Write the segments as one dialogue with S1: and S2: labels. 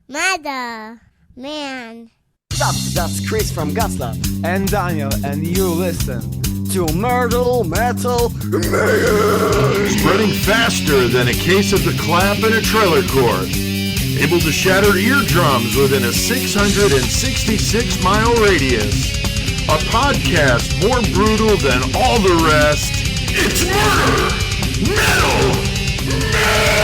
S1: Mother, man.
S2: Sup, that's Chris from Godslut.
S3: And Daniel, and you listen
S2: To Metal Mayhem.
S4: Spreading faster than a case of the clap in a trailer court. Able to shatter eardrums within a 666-mile radius. A podcast more brutal than all the rest. It's Murder Metal Mayhem!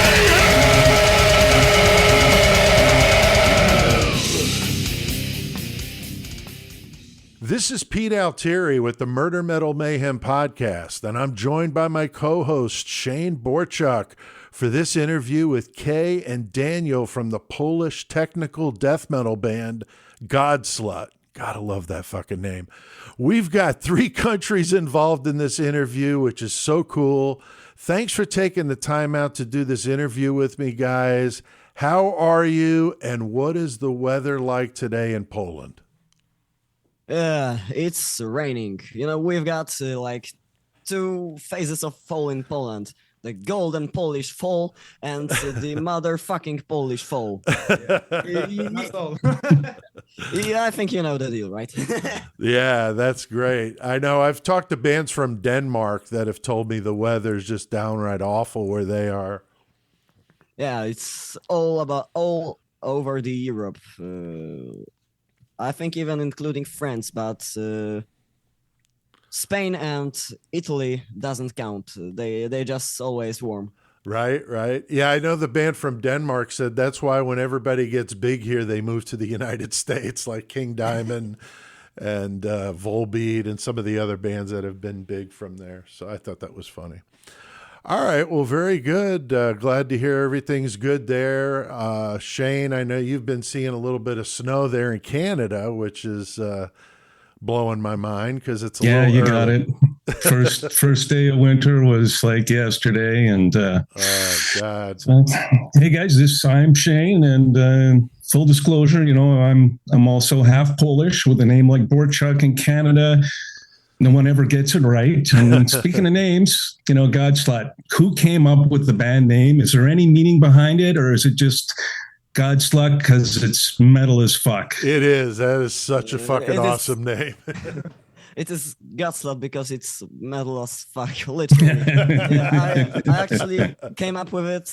S4: This is Pete Altieri with the Murder Metal Mayhem podcast, and I'm joined by my co-host Shane Borchuk for this interview with Kay and Daniel from the Polish technical death metal band Godslut. Gotta love that fucking name. We've got 3 countries involved in this interview, which is so cool. Thanks for taking the time out to do this interview with me, guys. How are you, and what is the weather like today in Poland?
S2: It's raining. You know, we've got like 2 phases of fall in Poland. The golden Polish fall and the motherfucking Polish fall. Yeah, I think you know the deal, right?
S4: Yeah, that's great. I know I've talked to bands from Denmark that have told me the weather's just downright awful where they are.
S2: Yeah, it's all over the Europe. I think even including France, but Spain and Italy doesn't count. They just always warm.
S4: Right. Yeah, I know the band from Denmark said that's why when everybody gets big here, they move to the United States, like King Diamond and Volbeat and some of the other bands that have been big from there. So I thought that was funny. All right. Well, very good. Glad to hear everything's good there. Shane, I know you've been seeing a little bit of snow there in Canada, which is blowing my mind because it's a little
S5: you
S4: early.
S5: got it. First day of winter was like yesterday, and
S4: oh God.
S5: so, hey guys, I'm Shane, and full disclosure, you know, I'm also half Polish with a name like Borchuk in Canada. No one ever gets it right. And speaking of names, you know, Godslut, who came up with the band name? Is there any meaning behind it, or is it just Godslut because it's metal as fuck?
S4: It is. That is such a fucking awesome name.
S2: It is Godslut because it's metal as fuck, literally. Yeah, I actually came up with it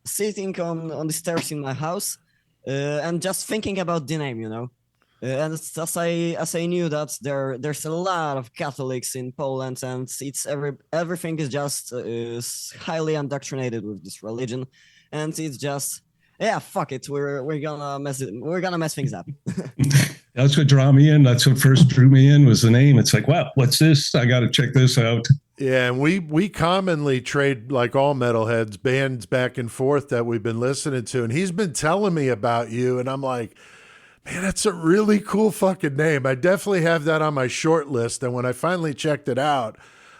S2: sitting on the stairs in my house and just thinking about the name, you know. And as I knew that there's a lot of Catholics in Poland, and it's everything is just highly indoctrinated with this religion, and it's just fuck it, we're gonna mess things up.
S5: That's what drew me in. That's what first drew me in was the name. It's like, wow, what's this? I got to check this out.
S4: Yeah, and we commonly trade, like all metalheads, bands back and forth that we've been listening to, and he's been telling me about you, and I'm like, man, that's a really cool fucking name. I definitely have that on my short list. And when I finally checked it out,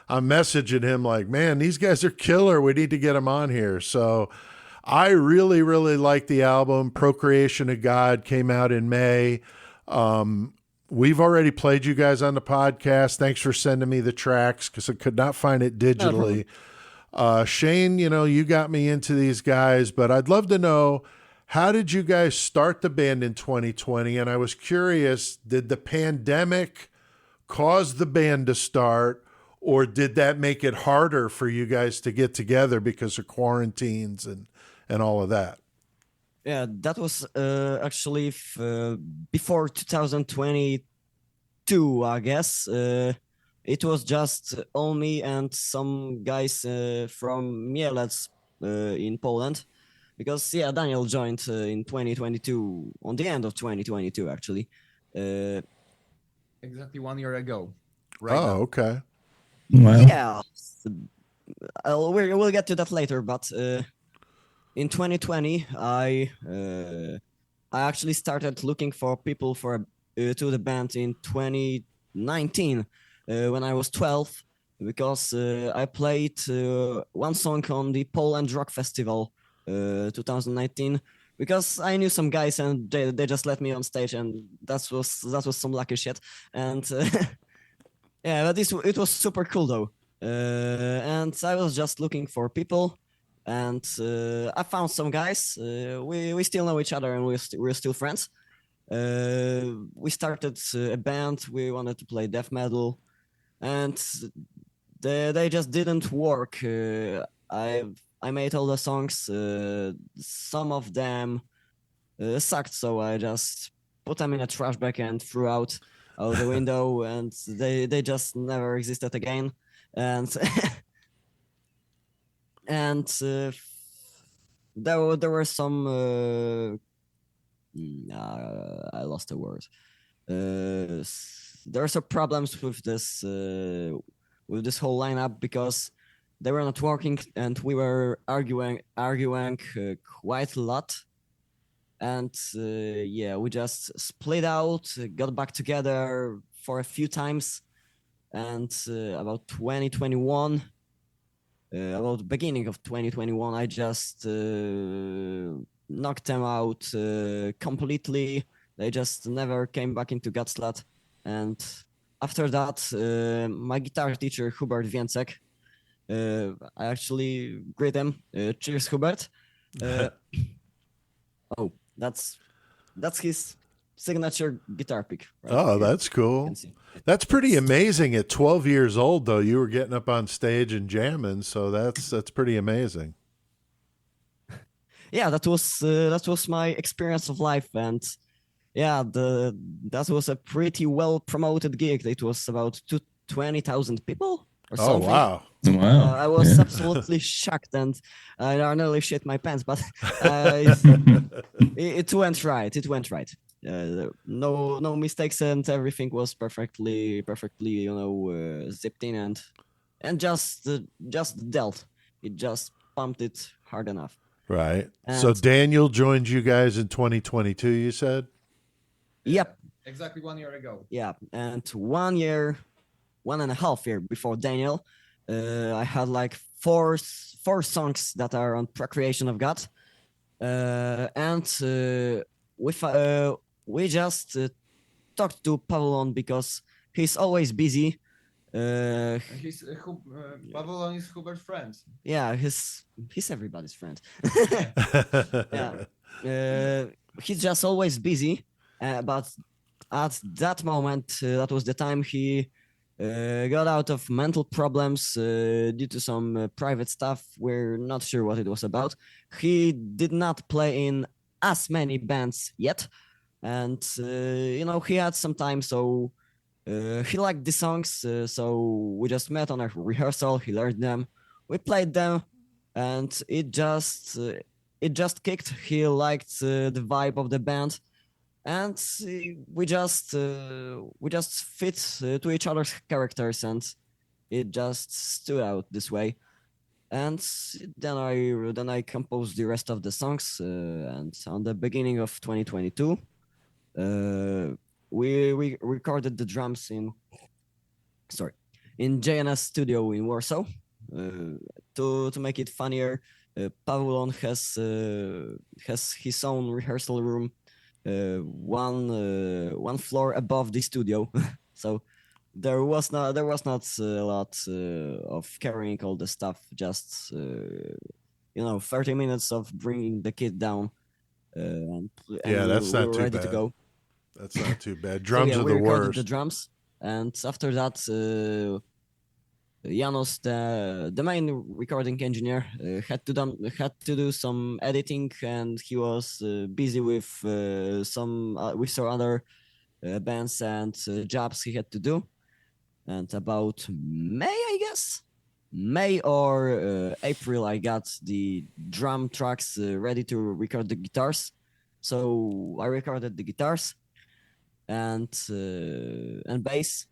S4: I'm messaging him like, man, these guys are killer. We need to get them on here. So I really, really like the album. Procreation of God came out in May. We've already played you guys on the podcast. Thanks for sending me the tracks because I could not find it digitally. Shane, you know, you got me into these guys, but I'd love to know, how did you guys start the band in 2020? And I was curious, did the pandemic cause the band to start, or did that make it harder for you guys to get together because of quarantines and all of that?
S2: Yeah, that was actually before 2022, I guess. It was just me and some guys from metalheads in Poland. Because, Daniel joined in 2022, on the end of 2022, actually.
S3: exactly 1 year ago.
S4: Okay.
S5: Wow.
S2: Yeah, we'll get to that later, but in 2020, I actually started looking for people to the band in 2019 when I was 12, because I played one song on the Poland Rock Festival 2019, because I knew some guys and they just let me on stage, and that was some lucky shit. And but it was super cool though. And I was just looking for people, and I found some guys. We still know each other, and we're still friends. We started a band. We wanted to play death metal, and they just didn't work. I made all the songs. Some of them sucked, so I just put them in a trash bag and threw out the window, and they just never existed again. And and there were some I lost the word. There are some problems with this whole lineup because they were not working, and we were arguing quite a lot. And yeah, we just split out, got back together for a few times, and about 2021. About the beginning of 2021, I just knocked them out completely. They just never came back into Godslut. And after that, my guitar teacher, Hubert Więcek, I actually greet him. Cheers, Hubert. Oh, that's his signature guitar pick. Right
S4: Oh,
S2: here.
S4: that's
S2: You
S4: cool.
S2: can see.
S4: That's pretty amazing. At 12 years old, though, you were getting up on stage and jamming. So that's pretty amazing.
S2: Yeah, that was my experience of life, and yeah, that was a pretty well promoted gig. It was about 20,000 people or
S4: Oh,
S2: something.
S4: wow.
S5: Wow.
S2: I was
S5: Yeah.
S2: absolutely shocked, and I nearly shit my pants, but it went right. It went right. No mistakes, and everything was perfectly zipped in and just dealt. It just pumped it hard enough.
S4: Right. So
S2: And-
S4: Daniel joined you guys in 2022, you said?
S2: Yep.
S3: Exactly 1 year ago.
S2: Yeah, and 1.5 years before Daniel, I had like four songs that are on Procreation of God, and we just talked to Pavlon because he's always busy.
S3: He's Pavlon is Hubert's friend.
S2: Yeah, he's everybody's friend. Yeah, he's just always busy, but at that moment, that was the time he got out of mental problems due to some private stuff. We're not sure what it was about. He did not play in as many bands yet, and he had some time, so he liked the songs. So we just met on a rehearsal. He learned them. We played them, and it just kicked. He liked the vibe of the band, and we just fit to each other's characters, and it just stood out this way. And then I composed the rest of the songs, and on the beginning of 2022, we recorded the drums in JNS studio in Warsaw. To make it funnier, Pavlon has his own rehearsal room, one floor above the studio. So there was not a lot of carrying all the stuff. Just 30 minutes of bringing the kit down. And
S4: that's
S2: we
S4: not
S2: were
S4: too
S2: ready
S4: bad.
S2: to go.
S4: That's not too bad. Drums
S2: So, yeah,
S4: are
S2: we
S4: the
S2: recorded
S4: worst.
S2: the drums, and after that, Janos, the main recording engineer, had to do some editing, and he was busy with some other bands and jobs he had to do. And about May or April, I got the drum tracks ready to record the guitars. So I recorded the guitars and bass.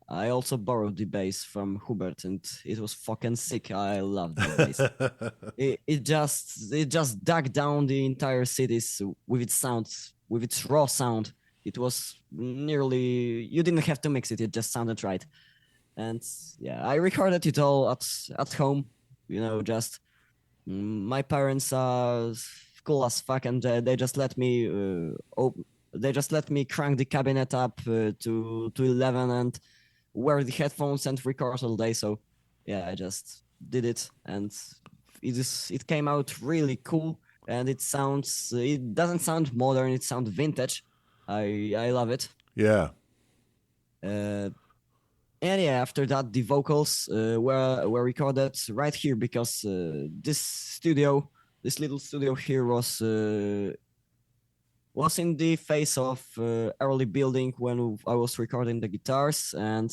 S2: I also borrowed the bass from Hubert, and it was fucking sick. I loved the bass. It just dug down the entire cities with its sound, with its raw sound. It was nearly, you didn't have to mix it. It just sounded right. And yeah, I recorded it all at home. Just my parents are cool as fuck, and they just let me crank the cabinet up to 11 and wear the headphones and record all day. So yeah, I just did it, and it came out really cool, and it doesn't sound modern, it sounds vintage. I love it.
S4: Yeah.
S2: And yeah, after that, the vocals were recorded right here because this little studio here was in the face of early building when I was recording the guitars, and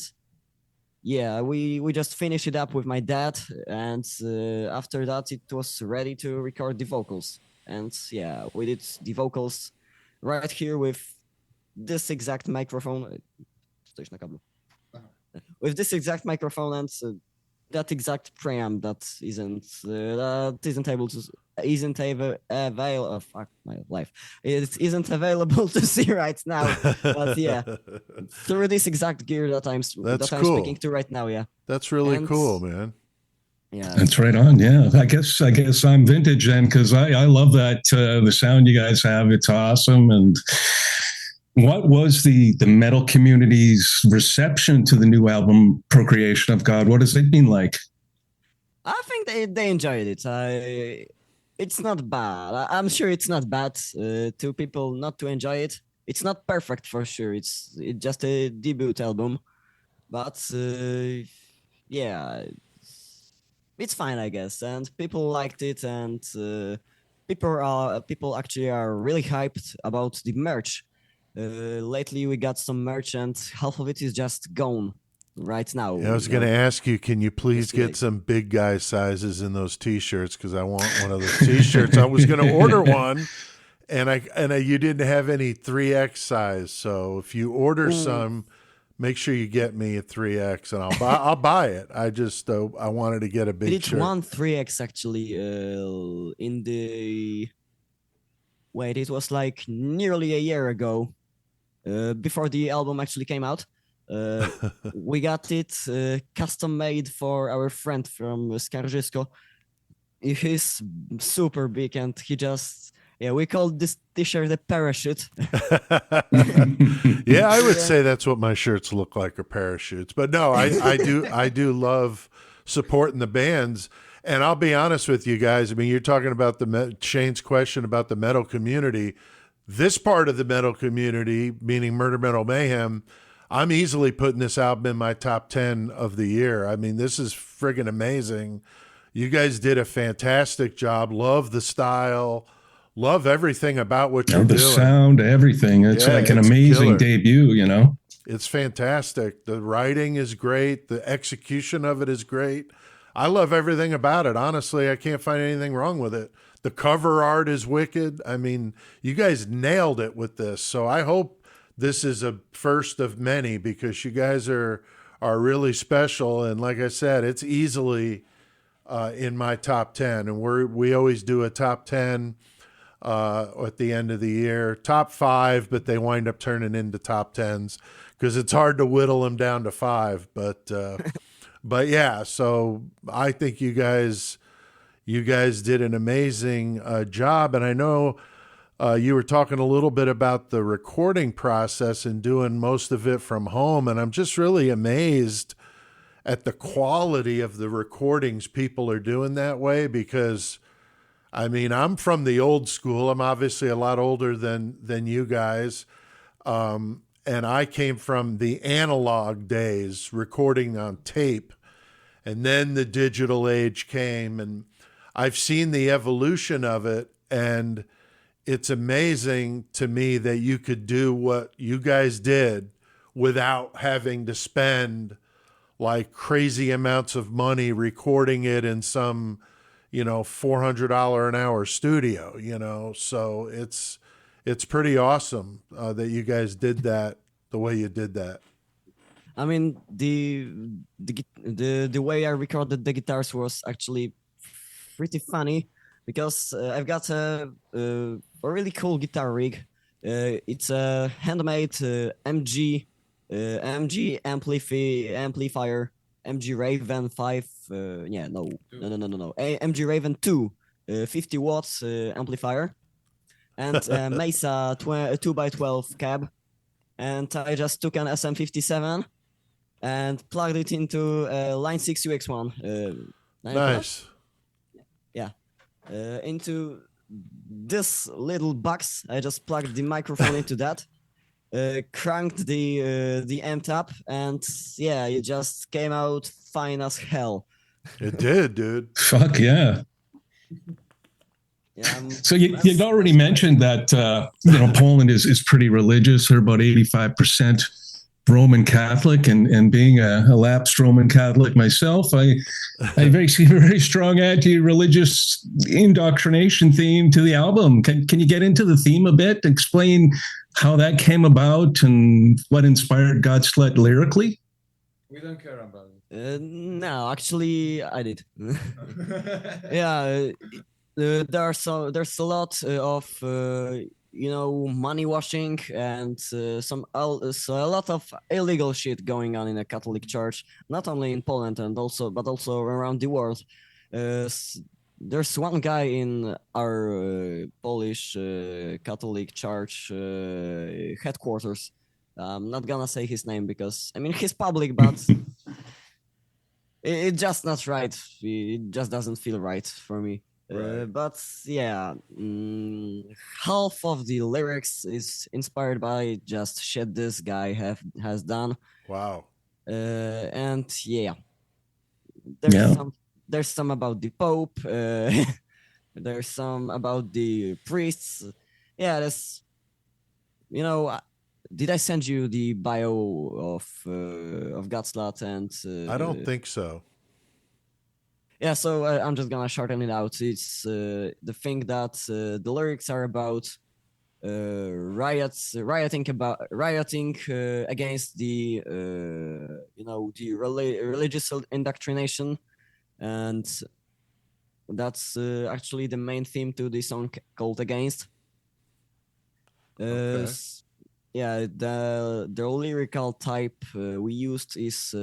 S2: yeah, we just finished it up with my dad, and after that it was ready to record the vocals, and yeah, we did the vocals right here with this exact microphone. Stoisz na kablu. With this exact microphone and that exact preamp that isn't available. Fuck my life! It isn't available to see right now. But yeah, through this exact gear that I'm
S4: cool.
S2: speaking to right now. Yeah,
S4: that's really cool, man.
S2: Yeah,
S5: that's right on. Yeah, I guess I'm vintage then, because I love that the sound you guys have. It's awesome. And what was the metal community's reception to the new album, Procreation of God? What has it been like?
S2: I think they enjoyed it. It's not bad. I'm sure it's not bad to people not to enjoy it. It's not perfect for sure. It's just a debut album, but yeah, it's fine, I guess. And people liked it, and people actually are really hyped about the merch. Lately we got some merch and half of it is just gone right now.
S4: Yeah, I was going to ask you, can you please get some big guy sizes in those t-shirts, because I want one of those t-shirts. I was going to order one, and you didn't have any 3X size, so if you order some, make sure you get me a 3X, and I'll buy it. I just I wanted to get a big shirt.
S2: It's one 3X actually in the it was like nearly a year ago. Before the album actually came out, we got it custom made for our friend from Krzysiek. He's super big, and he just we called this t-shirt a parachute.
S4: Yeah, I would say that's what my shirts look like, are parachutes. But no, I do love supporting the bands. And I'll be honest with you guys. I mean, you're talking about Shane's question about the metal community. This part of the metal community, meaning Murder Metal Mayhem, I'm easily putting this album in my top 10 of the year. I mean, this is friggin' amazing. You guys did a fantastic job. Love the style. Love everything about what you're doing.
S5: The sound, everything. It's like an amazing debut, you know?
S4: It's fantastic. The writing is great. The execution of it is great. I love everything about it. Honestly, I can't find anything wrong with it. The cover art is wicked. I mean, you guys nailed it with this. So I hope this is a first of many, because you guys are really special. And like I said, it's easily in my top 10. And we always do a top 10 at the end of the year. Top 5, but they wind up turning into top 10s because it's hard to whittle them down to 5. But yeah, so I think you guys did an amazing job. And I know you were talking a little bit about the recording process and doing most of it from home. And I'm just really amazed at the quality of the recordings people are doing that way, because, I mean, I'm from the old school. I'm obviously a lot older than you guys. And I came from the analog days, recording on tape. And then the digital age came, and I've seen the evolution of it, and it's amazing to me that you could do what you guys did without having to spend like crazy amounts of money recording it in some, $400 an hour studio, so it's pretty awesome that you guys did that the way you did that.
S2: I mean, the way I recorded the guitars was actually pretty funny, because I've got a really cool guitar rig. It's a handmade MG amplifier, MG Raven 5. MG Raven 2, 50 watts amplifier, and Mesa 2x12 cab. And I just took an SM57 and plugged it into Line 6 UX1.
S4: Nice.
S2: Yeah, into this little box. I just plugged the microphone into that, cranked the amp up, and yeah, it just came out fine as hell.
S4: It did, dude.
S5: Fuck yeah.
S2: Yeah,
S5: So you'd already mentioned that Poland is pretty religious. They're about 85% Roman Catholic, and being a lapsed Roman Catholic myself, I see a very strong anti-religious indoctrination theme to the album. Can you get into the theme a bit? Explain how that came about and what inspired Godslut lyrically?
S3: We don't care about it.
S2: No, actually, I did. Yeah, there's a lot of money washing and so a lot of illegal shit going on in the Catholic Church, not only in Poland but also around the world. There's one guy in our Polish Catholic Church headquarters. I'm not gonna say his name because I mean he's public, but it's just not right. It just doesn't feel right for me.
S3: Right.
S2: But yeah, half of the lyrics is inspired by just shit this guy has done.
S4: Wow.
S2: And yeah,
S5: Yeah.
S2: there's some about the Pope. There's some about the priests. Yeah, there's did I send you the bio of Godslut and
S4: I don't think so.
S2: yeah, so I'm just gonna shorten it out. It's the thing that the lyrics are about rioting against the religious indoctrination, and that's actually the main theme to the song called "Against."
S4: Okay.
S2: Yeah, the lyrical type we used is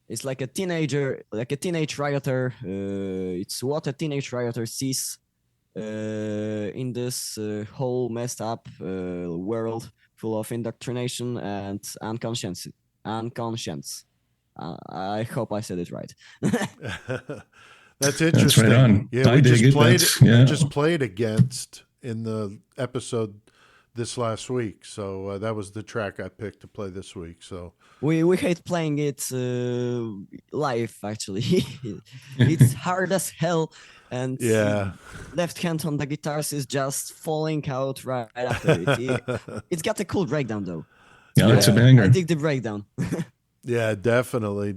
S2: it's like a teenage rioter. It's what a teenage rioter sees in this whole messed up world full of indoctrination and unconscience. I hope I said it right.
S4: That's interesting.
S5: right on.
S4: Yeah,
S5: I
S4: we
S5: dig
S4: just
S5: it.
S4: played.
S5: That's- yeah.
S4: We just played Against in the episode this last week. So that was the track I picked to play this week. So
S2: We hate playing it live. Actually, it's hard as hell, and
S4: yeah,
S2: left hand on the guitars is just falling out right after it. It's got a cool breakdown though.
S5: Yeah, it's a
S4: Yeah.
S5: banger.
S2: I dig the breakdown.
S4: yeah, definitely.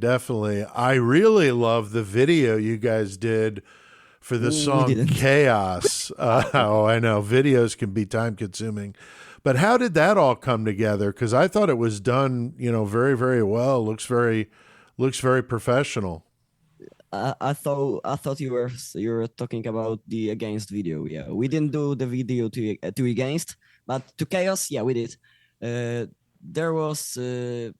S4: I really love the video you guys did for the
S2: We
S4: song
S2: didn't.
S4: Chaos. Oh, I know videos can be time consuming, but how did that all come together? Because I thought it was done, very, very well. Looks very professional.
S2: I thought you were talking about the Against video. Yeah, we didn't do the video to Against, but to Chaos, yeah, we did. There was, I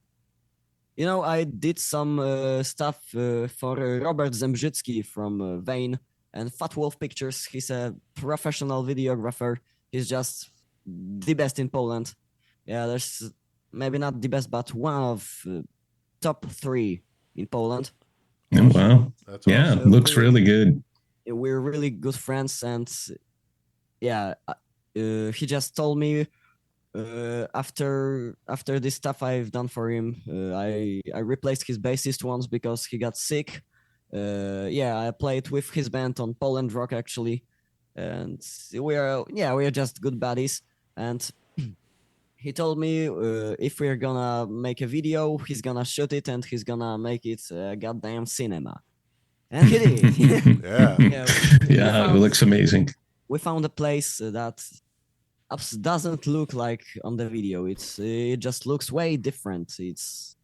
S2: did some stuff for Robert Zembrzycki from Vane and Fat Wolf Pictures. He's a professional videographer. He's just the best in Poland. Yeah, there's maybe not the best, but one of top 3 in Poland.
S5: Oh, wow.
S4: That's
S5: Yeah,
S4: awesome.
S5: looks really good.
S2: We're really good friends, and yeah, he just told me after this stuff I've done for him, I replaced his bassist once because he got sick. I played with his band on Poland Rock actually, and we are just good buddies. And he told me if we're gonna make a video, he's gonna shoot it and he's gonna make it goddamn cinema. And he did.
S4: Yeah.
S5: Yeah, it looks amazing.
S2: We found a place that doesn't look like on the video. It just looks way different. It's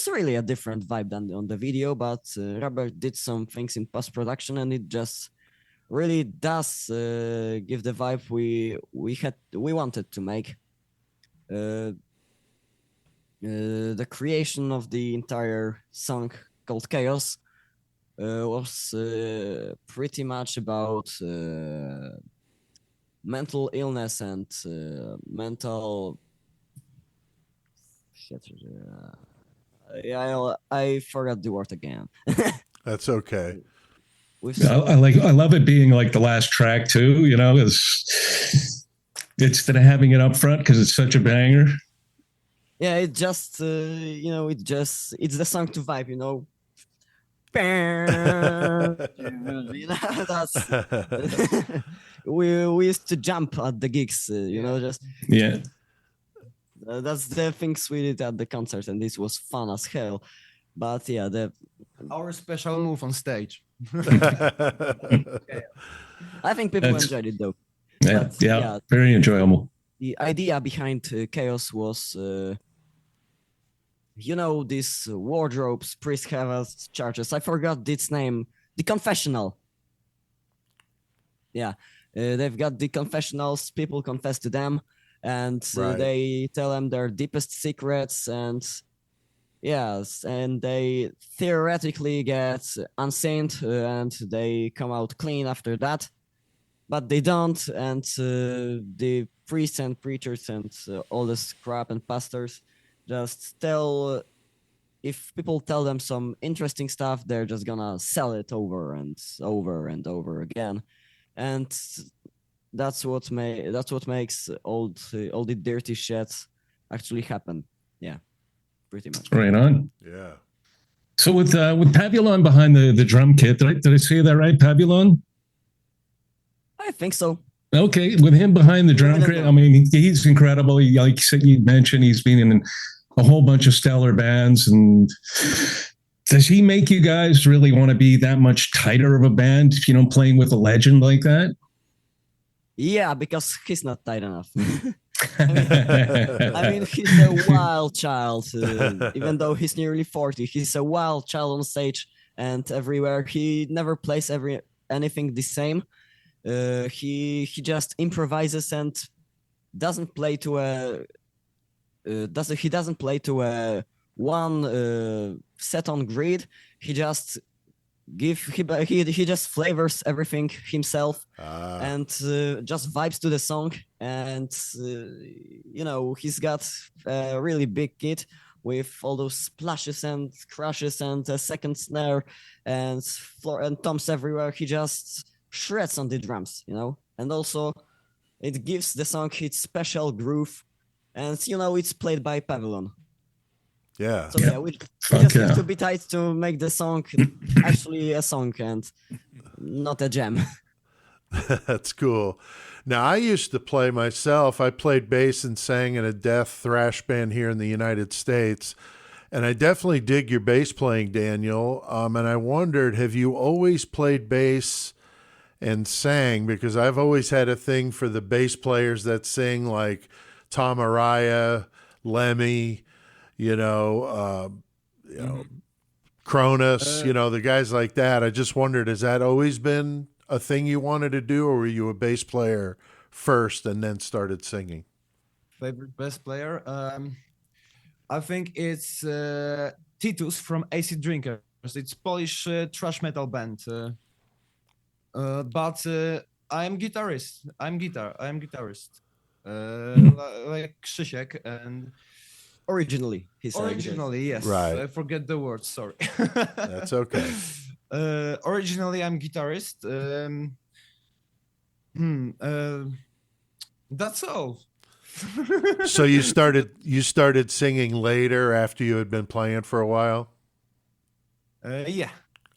S2: really a different vibe than on the video, but Robert did some things in post-production and it just really does give the vibe we wanted to make. The creation of the entire song called Chaos was pretty much about mental illness and mental shit. Yeah, I forgot the word again.
S4: That's okay.
S5: I love it being like the last track too. You know, instead of having it up front because it's such a banger.
S2: Yeah, it just it's the song to vibe. You know, that's we used to jump at the gigs. Just
S5: Yeah.
S2: That's the things we did at the concert, and this was fun as hell. But yeah,
S3: Our special move on stage.
S2: I think people enjoyed it though.
S5: Yeah,
S2: But,
S5: yeah, very enjoyable.
S2: The idea behind Chaos was, these wardrobes priests have as churches. I forgot its name. The confessional. Yeah, they've got the confessionals. People confess to them, and
S4: Right.
S2: they tell them their deepest secrets, and yes, and they theoretically get unsaint, and they come out clean after that. But they don't, and the priests and preachers and all this crap and pastors just tell. If people tell them some interesting stuff, they're just gonna sell it over and over and over again, and that's what makes all the dirty shit actually happen. Yeah, pretty much.
S5: Right on.
S4: Yeah.
S5: So with Pavulon behind the drum kit, did I say that right? Pavulon?
S2: I think so.
S5: Okay, with him behind the drum kit, I mean, he's incredible. Like you mentioned, he's been in a whole bunch of stellar bands. And does he make you guys really want to be that much tighter of a band, playing with a legend like that?
S2: Yeah, because he's not tight enough. I mean, he's a wild child. Even though he's nearly 40, he's a wild child on stage and everywhere. He never plays anything the same. He just improvises and doesn't play to a one set on grid. He just he just flavors everything himself and just vibes to the song. And he's got a really big kit with all those splashes and crashes and a second snare and floor and toms everywhere. He just shreds on the drums, and also it gives the song its special groove, and it's played by Pavulon.
S4: Yeah.
S2: So yeah, we just have to be tight to make the song actually a song and not a jam.
S4: That's cool. Now, I used to play myself. I played bass and sang in a death thrash band here in the United States. And I definitely dig your bass playing, Daniel. And I wondered, have you always played bass and sang? Because I've always had a thing for the bass players that sing, like Tom Araya, Lemmy, Cronus, the guys like that. I just wondered, has that always been a thing you wanted to do, or were you a bass player first and then started singing?
S3: Favorite bass player? I think it's Titus from Acid Drinkers. It's Polish thrash metal band. But I am guitarist. I am guitarist. Like Krzysiek and
S2: Originally, he said.
S3: Originally, yes.
S4: Right.
S3: I forget the word. Sorry.
S4: That's okay.
S3: Originally, I'm guitarist. That's all.
S4: So you started singing later after you had been playing for a while?
S3: Yeah.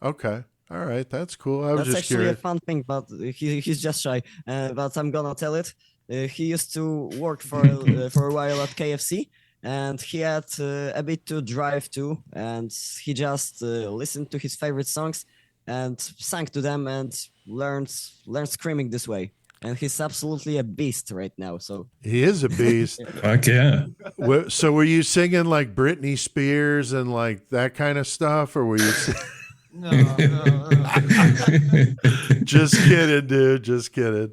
S4: Okay. All right. That's cool. I was
S2: That's
S4: just
S2: actually
S4: curious.
S2: a fun thing, but he's just shy. But I'm gonna tell it. He used to work for a while at KFC, and he had a bit to drive to, and he just listened to his favorite songs and sang to them and learned screaming this way. And he's absolutely a beast right now. So
S4: He is a beast.
S5: Fuck yeah.
S4: So were you singing like Britney Spears and like that kind of stuff, or were you?
S3: No.
S4: Just kidding, dude. Just kidding.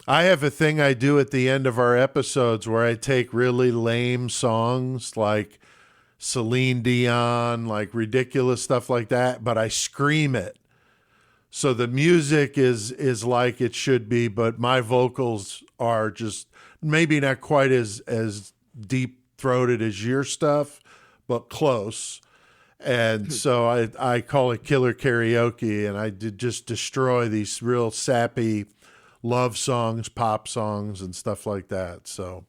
S4: I have a thing I do at the end of our episodes where I take really lame songs like Celine Dion, like ridiculous stuff like that, but I scream it. So the music is like it should be, but my vocals are just maybe not quite as deep throated as your stuff, but close. And so I call it killer karaoke, and I did just destroy these real sappy love songs, pop songs, and stuff like that. So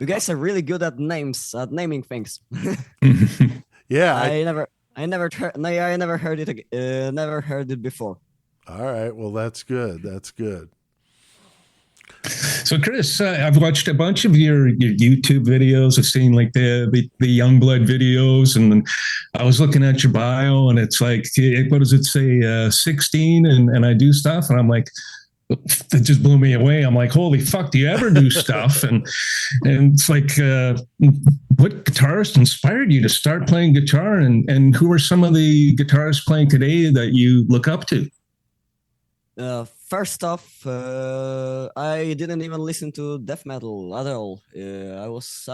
S2: You guys are really good at names, at naming things.
S4: yeah,
S2: I never heard it before.
S4: all right. Well, that's good. That's good.
S5: So, Chris, I've watched a bunch of your YouTube videos. I've seen like the Youngblood videos, and I was looking at your bio, and it's like, what does it say, 16, and I do stuff, and I'm like, that just blew me away. I'm like, holy fuck, do you ever do stuff? And it's like, what guitarist inspired you to start playing guitar, and who are some of the guitarists playing today that you look up to?
S2: First off, I didn't even listen to death metal at all. I was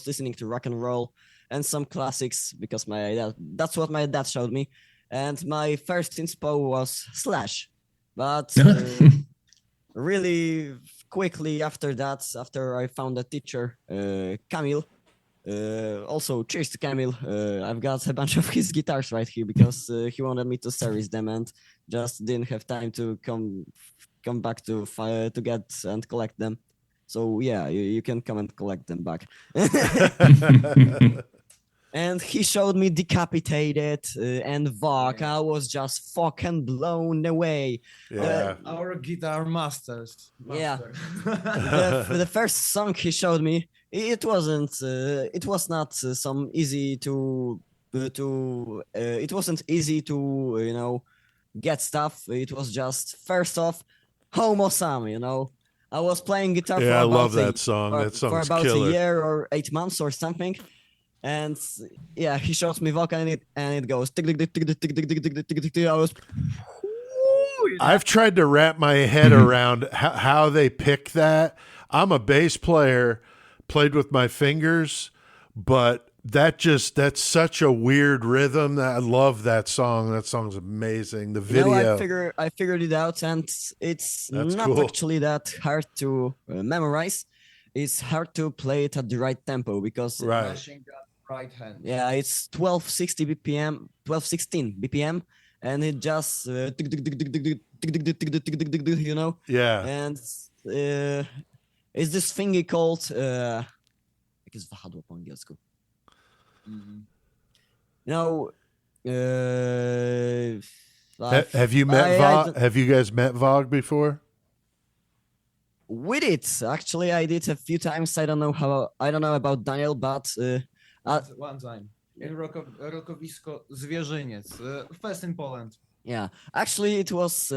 S2: listening to rock and roll and some classics because that's what my dad showed me. And my first inspo was Slash, but really quickly after that, after I found a teacher, Kamil. Also, cheers to Kamil. I've got a bunch of his guitars right here because he wanted me to service them and just didn't have time to come back to get and collect them. So yeah, you can come and collect them back. And he showed me Decapitated and Vogue. I was just fucking blown away.
S4: Yeah.
S3: Our guitar masters.
S2: Yeah. The first song he showed me, it wasn't easy to get stuff. It was just first off Homo Sam, I was playing guitar
S4: Yeah, I love that song. That
S2: for
S4: song's
S2: about
S4: killer.
S2: a year or 8 months or something. And yeah, he shows me vocal and it goes tick tick tick tick tick tick tick tick tick tick. I was
S4: I've tried to wrap my head around how they pick that. I'm a bass player, played with my fingers, but that's such a weird rhythm that I love that song. That song's amazing. The video.
S2: I figured it out, and it's
S4: That's
S2: not
S4: cool.
S2: actually that hard to memorize. It's hard to play it at the right tempo because
S4: Right.
S3: Mashing up right hand.
S2: yeah, it's 1216 BPM, and it just tick, tick, tick, tick, tick, tick, tick, tick, tick, tick, tick, tick, tick,
S4: Yeah.
S2: and it's this thingy called jakie jest wahadło po angielsku?
S4: Have you met Vogue? Have you guys met Vogue before?
S2: We did actually. I did a few times. I don't know about Daniel, but
S3: One time. In Rokowisko Zwierzyniec. First in Poland.
S2: yeah, actually it was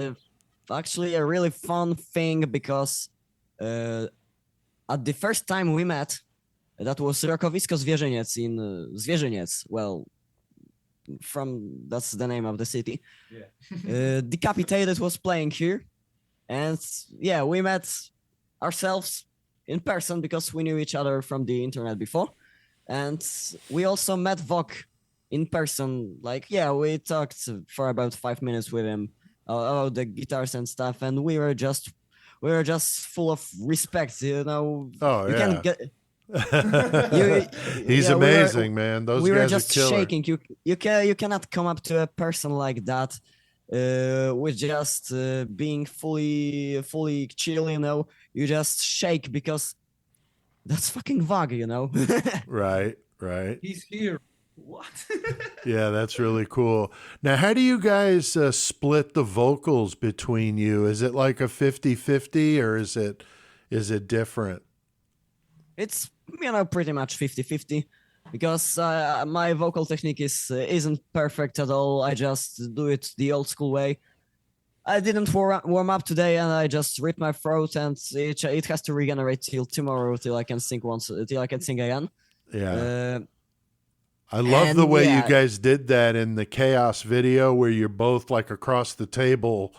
S2: actually a really fun thing because at the first time we met, that was Rokowisko Zwierzyniec in Zwierzyniec. Well, that's the name of the city.
S3: Yeah.
S2: Decapitated was playing here, and yeah, we met ourselves in person because we knew each other from the internet before, and we also met Vok in person. Like, yeah, we talked for about 5 minutes with him about the guitars and stuff, and we were just full of respect.
S4: Oh,
S2: you
S4: yeah.
S2: can get.
S4: He's
S2: yeah,
S4: amazing, man. Those
S2: we were
S4: guys
S2: just
S4: are killer.
S2: shaking. You cannot come up to a person like that with just being fully chill. You just shake because that's fucking Vog.
S4: Right.
S3: He's here. What?
S4: Yeah, that's really cool. Now, how do you guys split the vocals between you? Is it like a 50-50 or is it different?
S2: It's pretty much 50-50 because my vocal technique isn't perfect at all. I just do it the old school way. I didn't warm up today, and I just ripped my throat, and it has to regenerate till tomorrow till I can sing again.
S4: Yeah. I love the way you guys did that in the Chaos video where you're both like across the table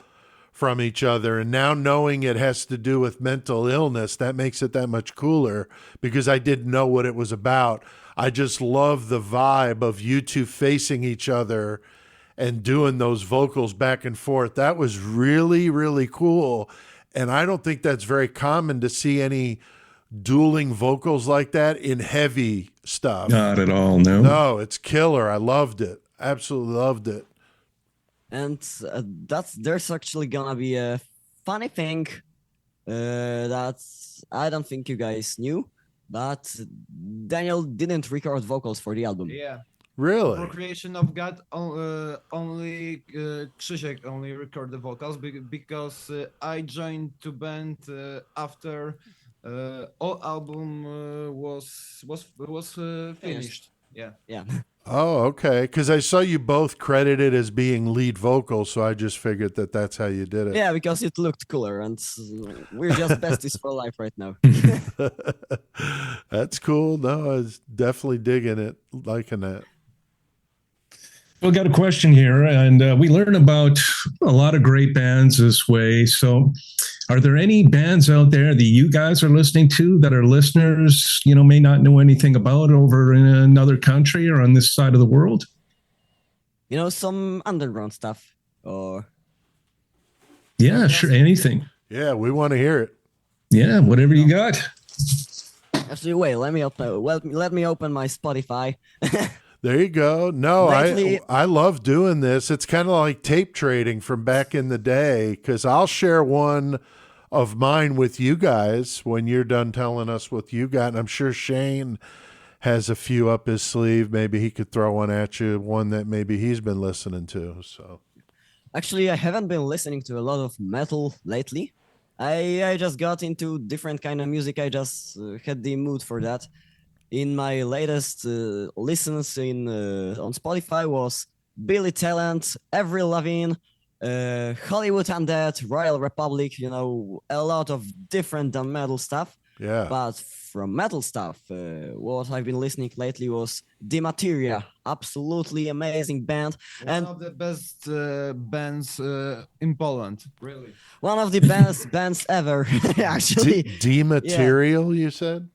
S4: from each other. And now knowing it has to do with mental illness, that makes it that much cooler because I didn't know what it was about. I just love the vibe of you two facing each other and doing those vocals back and forth. That was really, really cool. And I don't think that's very common to see any dueling vocals like that in heavy stuff.
S5: Not at all, no.
S4: No, it's killer. I loved it. Absolutely loved it.
S2: And there's actually gonna be a funny thing that I don't think you guys knew, but Daniel didn't record vocals for the album.
S3: Yeah.
S4: Really?
S3: Procreation of God, only Krzysiek only record the vocals because I joined to band after all album was finished. Yeah.
S2: Yeah.
S4: Oh, okay. Because I saw you both credited as being lead vocals, so I just figured that that's how you did it.
S2: Yeah, because it looked cooler, and we're just besties for life right now.
S4: That's cool. No, I was definitely digging it, liking that.
S5: We got a question here, and we learn about a lot of great bands this way. So, are there any bands out there that you guys are listening to that our listeners, may not know anything about over in another country or on this side of the world?
S2: Some underground stuff, or
S5: Yeah, sure, anything.
S4: Yeah, we want to hear it.
S5: Yeah, whatever you got.
S2: actually, wait. Let me open my Spotify.
S4: There you go. No,
S2: Lately-
S4: I love doing this. It's kind of like tape trading from back in the day, because I'll share one of mine with you guys when you're done telling us what you got. And I'm sure Shane has a few up his sleeve. Maybe he could throw one at you, one that maybe he's been listening to. So
S2: Actually, I haven't been listening to a lot of metal lately. I just got into different kind of music. I just had the mood for that. In my latest listens on Spotify was Billy Talent, Avril Lavigne, Hollywood Undead, Royal Republic, a lot of different than metal stuff.
S4: yeah.
S2: But from metal stuff, what I've been listening lately was The Materia, absolutely amazing band.
S3: One of the best bands in Poland. Really.
S2: One of the best bands ever, actually.
S4: Dematerial, you said?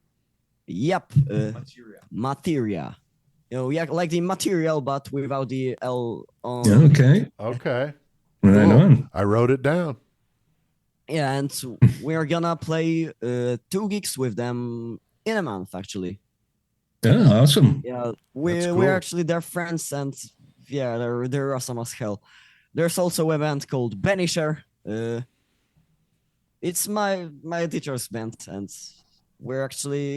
S2: Yep,
S3: Materia.
S2: Materia. Yeah, like the material, but without the L on.
S5: Okay,
S4: Okay.
S5: right on.
S4: I wrote it down.
S2: Yeah, and we're gonna play 2 gigs with them in a month, actually.
S5: Yeah, awesome.
S2: Yeah,
S4: That's
S2: we're
S4: cool.
S2: actually their friends, and yeah, they're awesome as hell. There's also a band called Banisher. It's my teacher's band, and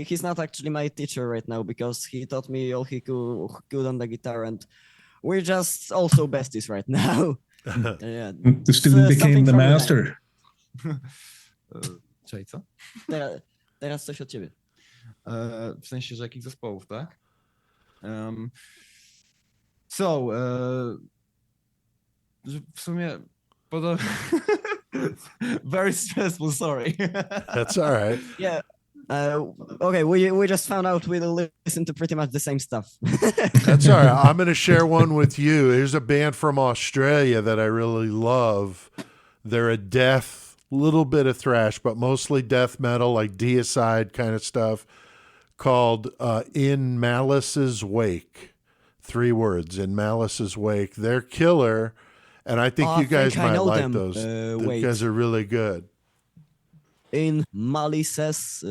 S2: he's not actually my teacher right now because he taught me all he could on the guitar, and we're just also besties right now. Yeah.
S5: The student became
S2: something
S5: the
S2: from
S5: master.
S3: Czekaj, co?
S2: Teraz coś od ciebie.
S3: W sensie, że jakich zespołów, tak? Że w sumie very stressful, sorry.
S4: That's all right.
S2: Yeah. Okay, we just found out we listen to pretty much the same stuff.
S4: That's all right. I'm going to share one with you. Here's a band from Australia that I really love. They're a death, little bit of thrash, but mostly death metal, like deicide kind of stuff, called In Malice's Wake. 3 words, In Malice's Wake. They're killer, and I think
S2: Oh,
S4: you guys
S2: I
S4: might
S2: know
S4: like
S2: them.
S4: those. Those
S2: Wait.
S4: guys are really good.
S2: In Malice's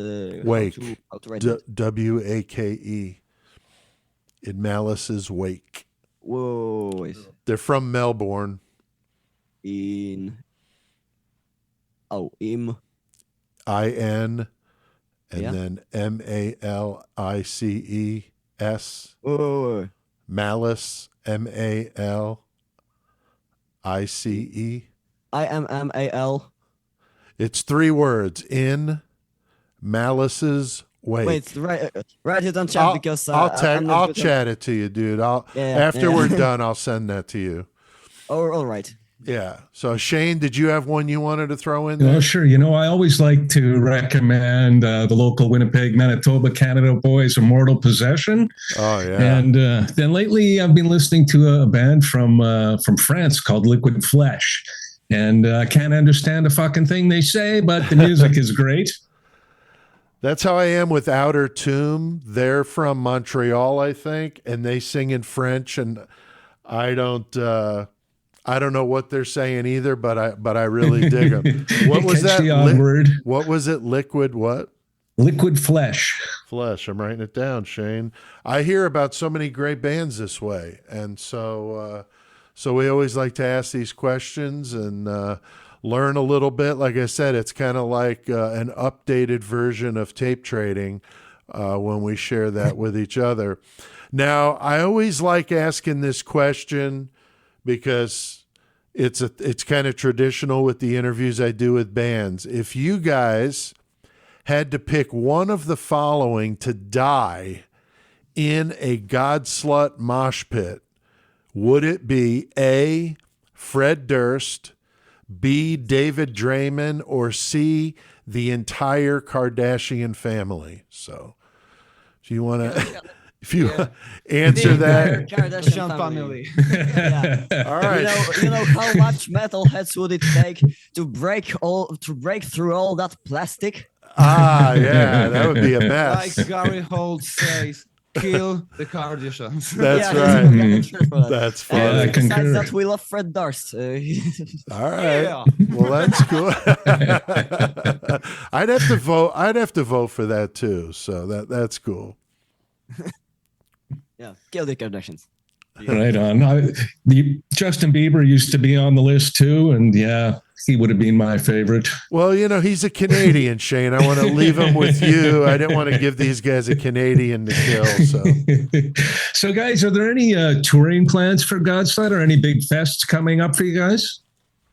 S4: Wake.
S2: how to write it?
S4: W-A-K-E. In Malice's Wake.
S2: Whoa, wait.
S4: They're from Melbourne.
S2: In Im
S4: I-N and
S2: Yeah.
S4: then M-A-L-I-C-E-S.
S2: whoa.
S4: Malice, M-A-L-I-C-E.
S2: IMMAL.
S4: It's 3 words. In Malice's Wake.
S2: Wait, write it on chat because I'm not
S4: I'll
S2: good at-
S4: chat it to you, dude.
S2: Yeah,
S4: after
S2: yeah.
S4: we're done, I'll send that to you.
S2: Oh, all right.
S4: Yeah. So Shane, did you have one you wanted to throw in there?
S5: Oh, sure. I always like to recommend the local Winnipeg, Manitoba, Canada boys, Immortal Possession.
S4: Oh yeah.
S5: And then lately, I've been listening to a band from France called Liquid Flesh. And I can't understand a fucking thing they say, but the music is great.
S4: That's how I am with Outer Tomb. They're from Montreal, I think, and they sing in French, and I don't know what they're saying either, but I really dig them. What was
S5: Catch
S4: that?
S5: the odd word.
S4: What was it? Liquid what?
S5: Liquid Flesh.
S4: Flesh. I'm writing it down, Shane. I hear about so many great bands this way, and so we always like to ask these questions and learn a little bit. Like I said, it's kind of like an updated version of tape trading when we share that with each other. Now, I always like asking this question because it's kind of traditional with the interviews I do with bands. If you guys had to pick one of the following to die in a Godslut mosh pit, would it be A, Fred Durst, B, David Draymond, or C, the entire Kardashian family? So if you want to answer that.
S3: Kardashian family.
S2: Yeah.
S4: All right.
S2: You know how much metalheads would it take to break through all that plastic?
S4: Yeah, that would be a mess.
S3: Like Gary Holt says, kill the Kardashians.
S4: That's
S2: Yeah,
S4: right.
S2: he's for that.
S4: That's
S5: Yeah, I
S4: funny.
S5: concur.
S2: Besides that, we love Fred Durst.
S4: All right.
S3: Yeah.
S4: Well, that's cool. I'd have to vote. I'd have to vote for that too. So that's cool.
S2: Yeah, kill the Kardashians.
S5: Right on. Justin Bieber used to be on the list too, and yeah, he would have been my favorite.
S4: Well, he's a Canadian, Shane. I want to leave him with you. I didn't want to give these guys a Canadian to kill. So,
S5: So guys, are there any touring plans for Godslut or any big fests coming up for you guys?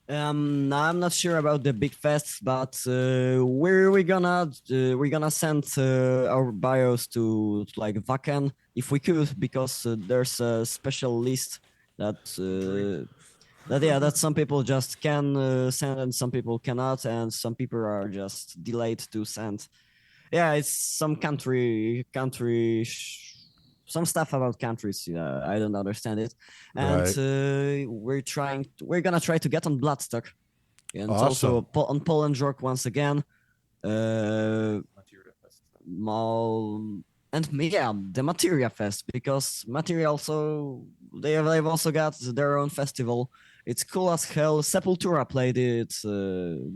S2: I'm not sure about the big fests, but we're gonna send our bios to like Wacken if we could, because there's a special list that some people just can send and some people cannot, and some people are just delayed to send. Yeah, it's some some stuff about countries. I don't understand it, and
S4: Right.
S2: we're gonna try to get on Bloodstock, and
S4: Awesome.
S2: also on Poland Rock once again. The Materia Fest, because Materia also they've also got their own festival. It's cool as hell. Sepultura played it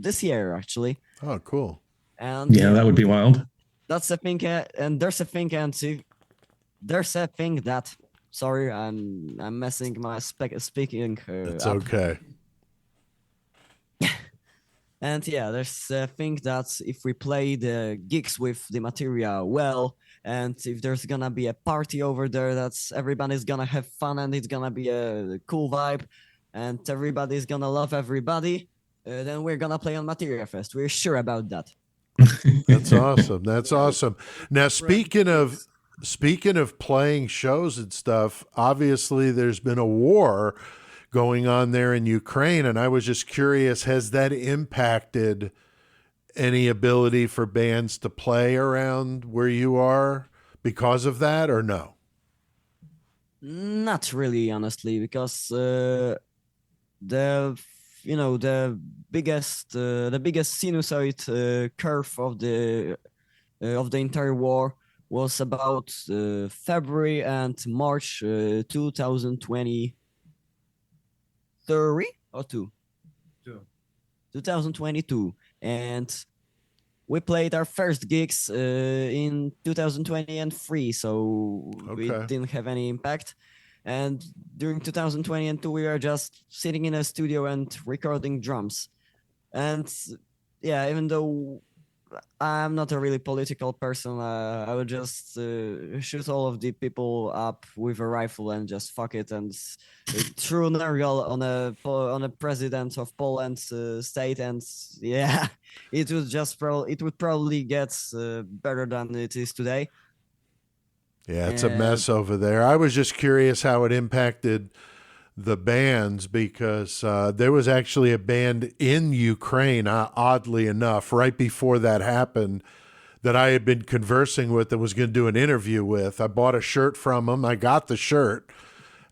S2: this year actually,
S4: oh, cool.
S2: and
S5: Yeah, that would be wild.
S2: that's a thing. And there's a thing, there's a thing that. Sorry, I'm messing my speaking.
S4: It's
S2: up.
S4: okay.
S2: And yeah, there's a thing that if we play the gigs with the Materia well, and if there's gonna be a party over there, that's everybody's gonna have fun and it's gonna be a cool vibe, and everybody's gonna love everybody, then we're gonna play on Materia Fest. We're sure about that.
S4: That's awesome. That's awesome. Now, speaking of playing shows and stuff, obviously there's been a war going on there in Ukraine, and I was just curious, has that impacted any ability for bands to play around where you are because of that, or no?
S2: Not really, honestly, because the biggest sinusoid curve of the entire war was about February and March 2023 or 2022, and we played our first gigs in 2023, so we
S4: Okay.
S2: didn't have any impact. And during 2022, we were just sitting in a studio and recording drums. And yeah, even though I'm not a really political person, I would just shoot all of the people up with a rifle and just fuck it, and throw Nergal on a president of Poland's state, and yeah, it would probably get better than it is today.
S4: Yeah, it's a mess over there. I was just curious how it impacted the bands, because there was actually a band in Ukraine, oddly enough, right before that happened, that I had been conversing with and was going to do an interview with. I bought a shirt from them. I got the shirt.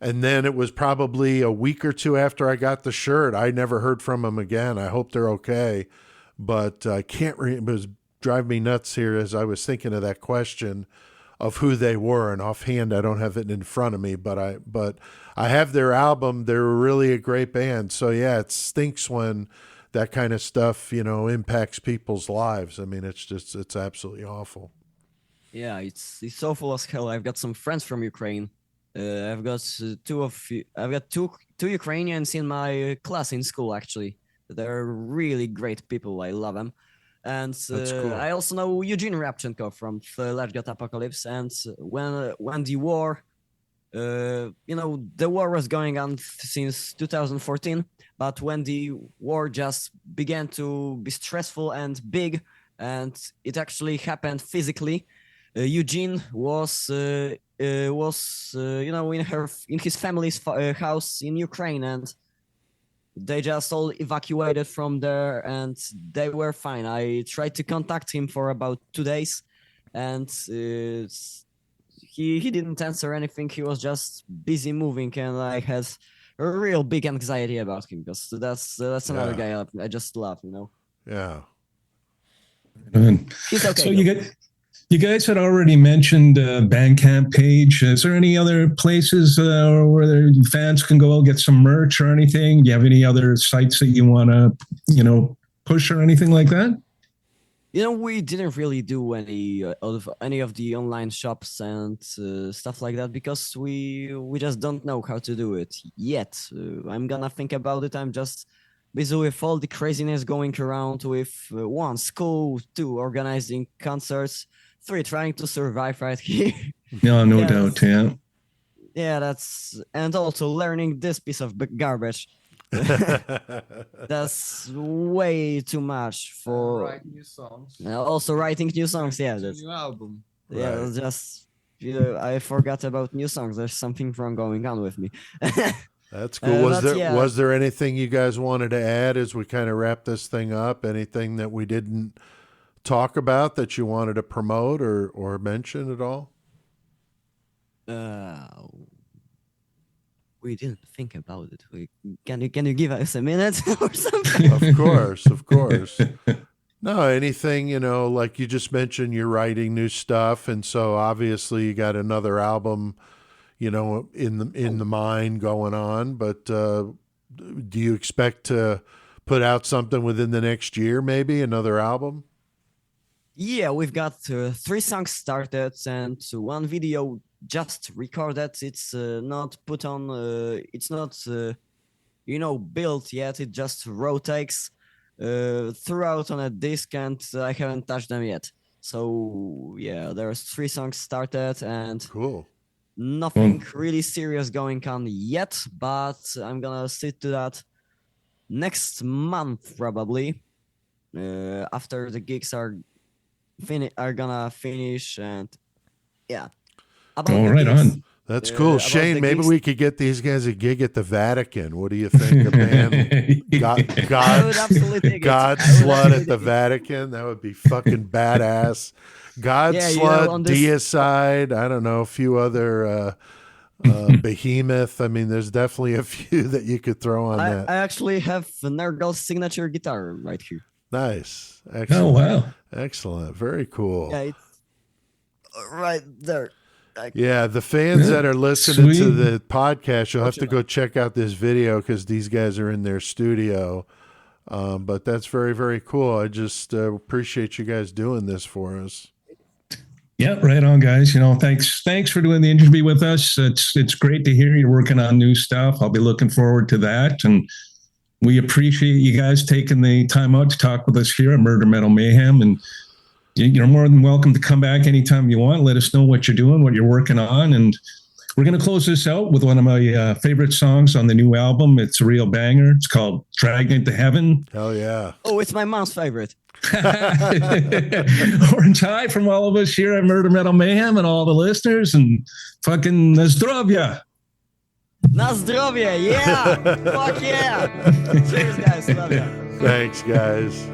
S4: And then it was probably a week or two after I got the shirt, I never heard from them again. I hope they're okay. But I can't it was driving me nuts here as I was thinking of that question of who they were, and offhand I don't have it in front of me, but I have their album. They're really a great band. So yeah, it stinks when that kind of stuff, you know, impacts people's lives. I mean, it's absolutely awful.
S2: Yeah, it's awful as hell. I've got some friends from Ukraine. I've got two Ukrainians in my class in school. Actually, they're really great people. I love them. And
S4: Cool.
S2: I also know Eugene Rabchenko from Let's Get Apocalypse. And when the war, the war was going on since 2014. But when the war just began to be stressful and big, and it actually happened physically, Eugene was in his family's house in Ukraine, and they just all evacuated from there, and they were fine. I tried to contact him for about 2 days, and he didn't answer anything. He was just busy moving, and I had a real big anxiety about him, because that's another guy I just love,
S4: Yeah.
S2: He's okay.
S5: So you guys had already mentioned Bandcamp page. Is there any other places where fans can go get some merch or anything? Do you have any other sites that you want to, push or anything like that?
S2: We didn't really do any of the online shops and stuff like that, because we just don't know how to do it yet. I'm gonna think about it. I'm just busy with all the craziness going around with 1, school, 2, organizing concerts, 3, trying to survive right here.
S5: No doubt, yeah.
S2: Yeah, and also learning this piece of garbage. That's way too much for
S3: write new songs.
S2: also writing new songs. Yeah, that's
S3: New album.
S2: yeah.
S4: Right.
S2: Just I forgot about new songs. There's something wrong going on with me.
S4: That's cool.
S2: Yeah.
S4: Was there anything you guys wanted to add as we kind of wrap this thing up? Anything that we didn't talk about that you wanted to promote or mention at all?
S2: We didn't think about it. Can you give us a minute or something?
S4: Of course. No, anything, like you just mentioned, you're writing new stuff, and so obviously you got another album, in the mind going on. But do you expect to put out something within the next year, maybe another album?
S2: Yeah, we've got 3 songs started and 1 video just recorded. It's not put on. It's not built yet. It just rotates throughout on a disc, and I haven't touched them yet. So yeah, there's 3 songs started, and
S4: Cool.
S2: nothing really serious going on yet. But I'm gonna sit to that next month probably. After the gigs are gonna finish, and yeah.
S5: Right on.
S4: That's cool.
S2: about
S4: Shane,
S2: the
S4: maybe
S2: gigs-
S4: we could get these guys a gig at the Vatican. What do you think, man?
S2: I would absolutely dig it. I would
S4: Godslut
S2: absolutely
S4: at the
S2: dig it.
S4: Vatican. That would be fucking badass. Godslut,
S2: on this-
S4: Deicide, I don't know, a few other Behemoth. I mean, there's definitely a few that you could throw on
S2: I
S4: that.
S2: actually have Nergal's signature guitar right here.
S4: Nice.
S5: Oh,
S4: Excellent.
S5: wow.
S4: Excellent. Very cool.
S2: Yeah, it's right there.
S4: Yeah, the fans that are listening to
S5: Sweet.
S4: the podcast, you'll have to go check out this video because these guys are in their studio. But that's very, very cool. I just appreciate you guys doing this for us.
S5: Yeah, right on, guys. Thanks for doing the interview with us. It's great to hear you're working on new stuff. I'll be looking forward to that. And we appreciate you guys taking the time out to talk with us here at Murder Metal Mayhem. And you're more than welcome to come back anytime you want. Let us know what you're doing, what you're working on. And we're going to close this out with one of my favorite songs on the new album. It's a real banger. It's called Dragging to Heaven.
S4: Hell yeah.
S2: Oh, it's my mom's favorite.
S5: Orange High from all of us here at Murder Metal Mayhem and all the listeners. And fucking Zdrovia.
S2: Na zdrowie, yeah! Fuck yeah! Cheers, guys. Love ya.
S4: Thanks, guys.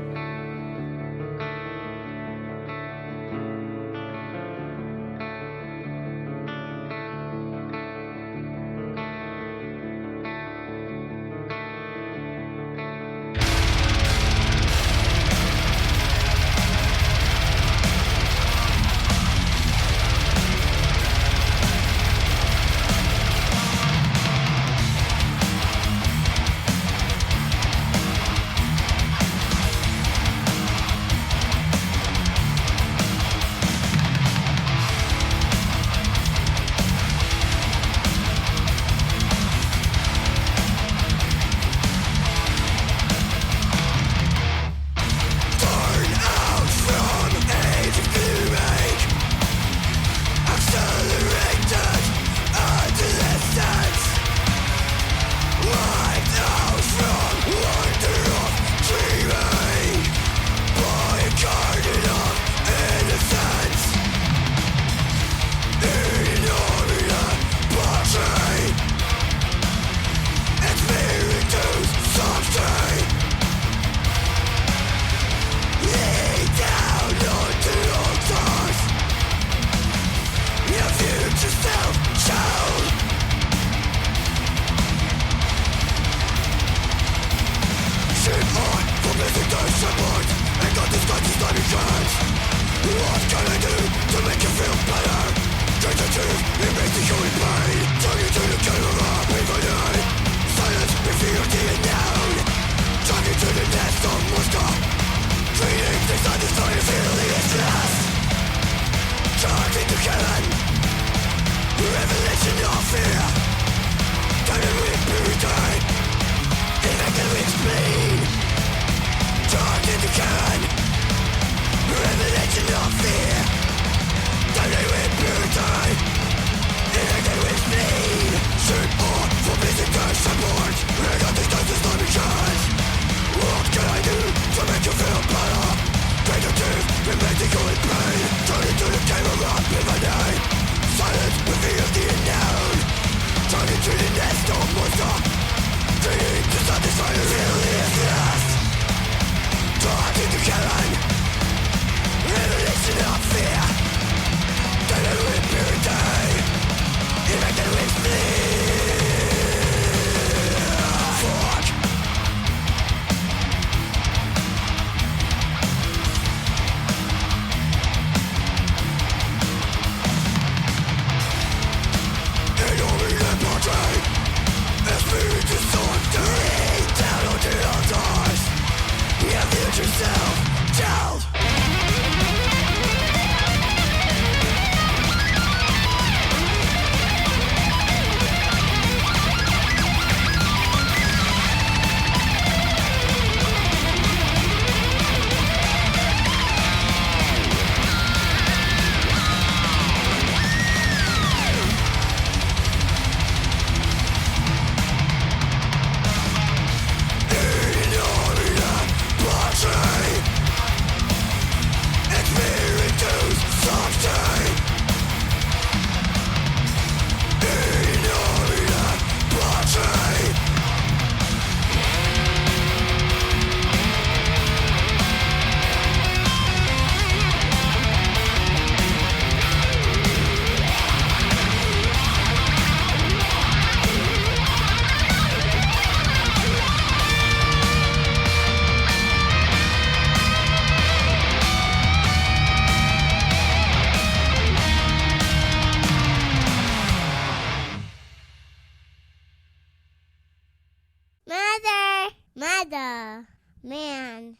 S1: Mother, man.